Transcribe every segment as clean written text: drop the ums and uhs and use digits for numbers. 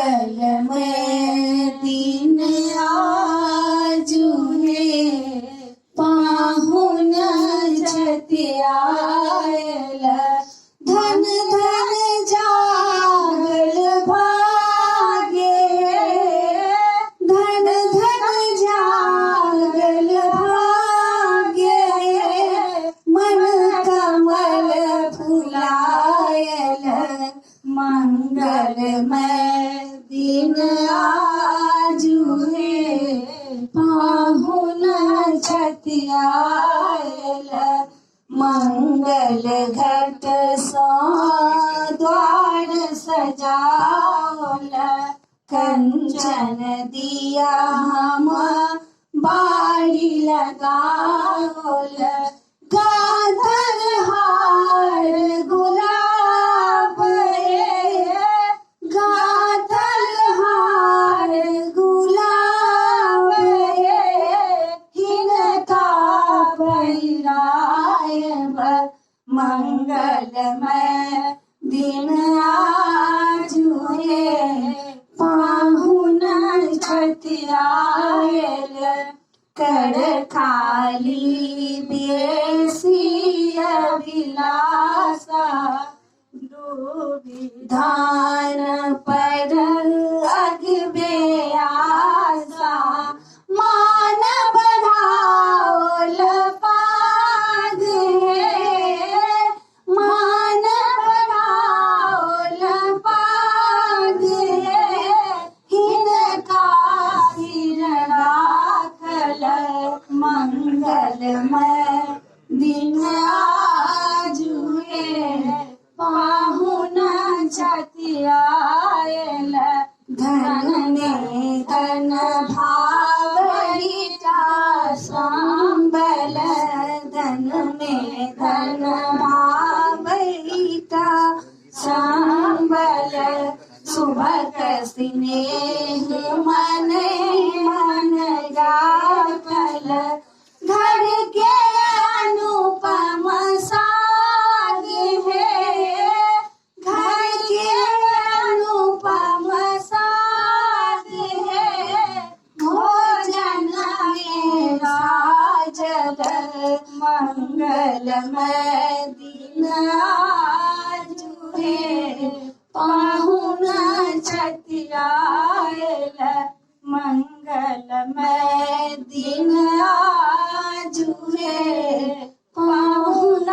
मंगलमय दिन आजु हे पाहुन जती आयल धन धन जागल भाग्ये धन धन जागल भाग्ये मन कमल फुलायल मंगलमय दिन आजु हे पाहुन छति आयल मंगल घट सो द्वार सजावल कंचन दिया हम बाड़ी लगावल गाधर हार गुलाब गाधर हार गुलाब हिनका पहिरायब मंगलमय दिन आजु हे पाहुन छति आयल कर खाली बेसी अभिलाषा धान पर अगबे आशा मान बढ़ाओल पाग हे मान बढ़ाओल पाग हे हिनका सिर राखल मंगलमय दिन आजु हे पाहुन छति आयल धन में धन भावहिता सांबल धन में धन भावहिता सांबल सुभग स्नेह मन मन गाफल घर के अनुपम साग है घर के अनुपम साग है भोजन में राजग मंगलमय दिन आजु हे पाहुन छति आयल मंगलमय दिन आजु हे पाहुन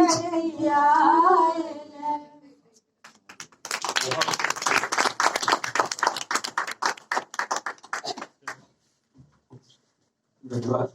छति आयल। धन्यवाद।